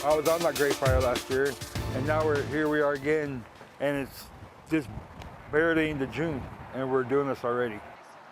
I was on that great fire last year, and now we are again, and it's just barely into June, and we're doing this already.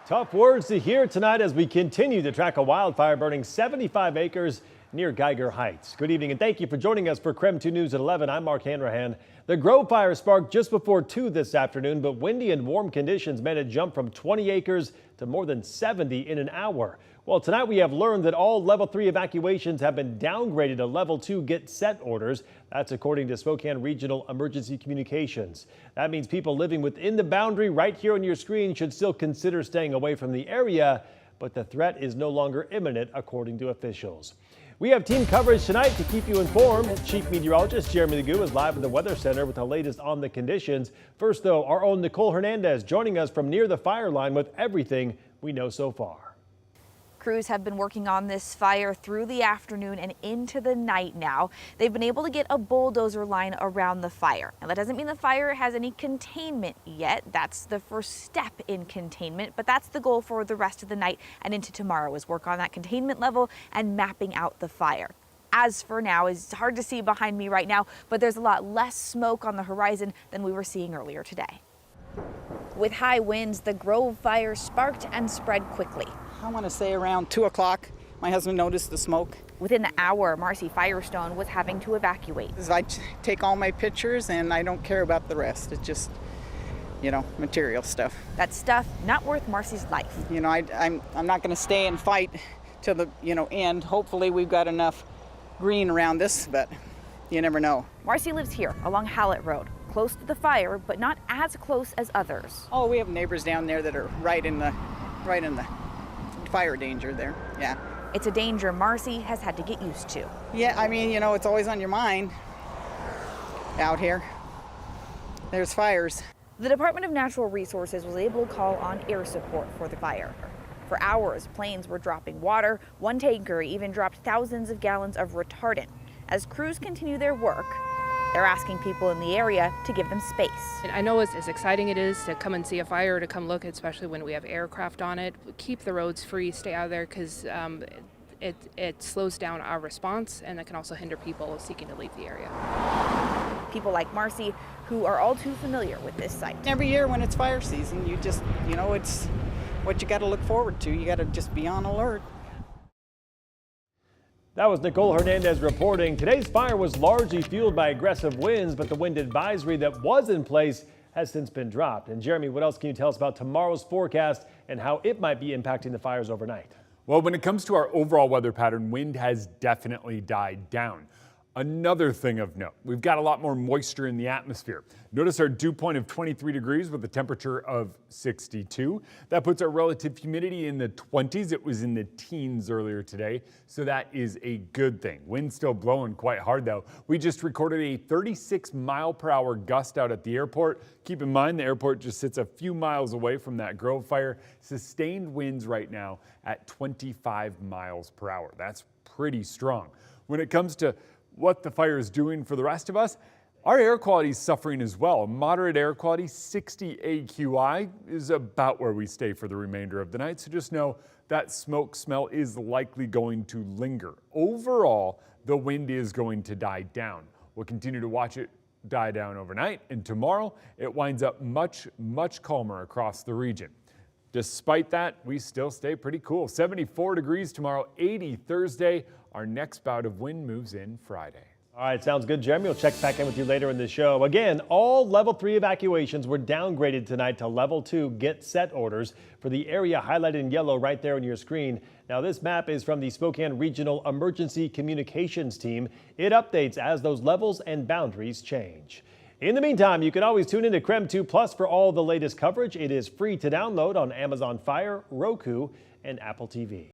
Tough words to hear tonight as we continue to track a wildfire burning 75 acres near Geiger Heights. Good evening and thank you for joining us for KREM 2 News at 11. I'm Mark Hanrahan. The Grove fire sparked just before 2 this afternoon, but windy and warm conditions made it jump from 20 acres to more than 70 in an hour. Well, tonight we have learned that all level 3 evacuations have been downgraded to level 2 get set orders. That's according to Spokane Regional Emergency Communications. That means people living within the boundary right here on your screen should still consider staying away from the area, but the threat is no longer imminent, according to officials. We have team coverage tonight to keep you informed. Chief Meteorologist Jeremy Legoo is live at the Weather Center with the latest on the conditions. First, though, our own Nicole Hernandez joining us from near the fire line with everything we know so far. Crews have been working on this fire through the afternoon and into the night now. They've been able to get a bulldozer line around the fire. Now, that doesn't mean the fire has any containment yet. That's the first step in containment, but that's the goal for the rest of the night and into tomorrow is work on that containment level and mapping out the fire. As for now, it's hard to see behind me right now, but there's a lot less smoke on the horizon than we were seeing earlier today. With high winds, the Grove fire sparked and spread quickly. I want to say around 2 o'clock, my husband noticed the smoke. Within the hour, Marcy Firestone was having to evacuate. I take all my pictures and I don't care about the rest. It's just, material stuff. That stuff not worth Marcy's life. I'm not going to stay and fight till the, end. Hopefully we've got enough green around this, but you never know. Marcy lives here along Hallett Road, close to the fire, but not as close as others. Oh, we have neighbors down there that are right in the fire danger there. Yeah. It's a danger Marcy has had to get used to. Yeah, it's always on your mind out here. There's fires. The Department of Natural Resources was able to call on air support for the fire. For hours, planes were dropping water. One tanker even dropped thousands of gallons of retardant. As crews continue their work, they're asking people in the area to give them space. And I know as exciting it is to come and see a fire, to come look, especially when we have aircraft on it. Keep the roads free, stay out of there, because it slows down our response, and that can also hinder people seeking to leave the area. People like Marcy, who are all too familiar with this site. Every year when it's fire season, you just, it's what you got to look forward to. You got to just be on alert. That was Nicole Hernandez reporting. Today's fire was largely fueled by aggressive winds, but the wind advisory that was in place has since been dropped. And Jeremy, what else can you tell us about tomorrow's forecast and how it might be impacting the fires overnight? Well, when it comes to our overall weather pattern, wind has definitely died down. Another thing of note, we've got a lot more moisture in the atmosphere. Notice our dew point of 23 degrees with a temperature of 62. That puts our relative humidity in the 20s. It was in the teens earlier today, so that is a good thing. Wind's still blowing quite hard though. We just recorded a 36-mile-per-hour gust out at the airport. Keep in mind the airport just sits a few miles away from that Grove fire. Sustained winds right now at 25 miles per hour. That's pretty strong. When it comes to what the fire is doing for the rest of us, our air quality is suffering as well. Moderate air quality, 60 AQI, is about where we stay for the remainder of the night. So just know that smoke smell is likely going to linger. Overall, the wind is going to die down. We'll continue to watch it die down overnight, and tomorrow it winds up much, much calmer across the region. Despite that, we still stay pretty cool. 74 degrees tomorrow, 80 Thursday. Our next bout of wind moves in Friday. All right, sounds good, Jeremy. We'll check back in with you later in the show. Again, all level 3 evacuations were downgraded tonight to level 2 get set orders for the area highlighted in yellow right there on your screen. Now, this map is from the Spokane Regional Emergency Communications team. It updates as those levels and boundaries change. In the meantime, you can always tune into KREM 2 Plus for all the latest coverage. It is free to download on Amazon Fire, Roku, and Apple TV.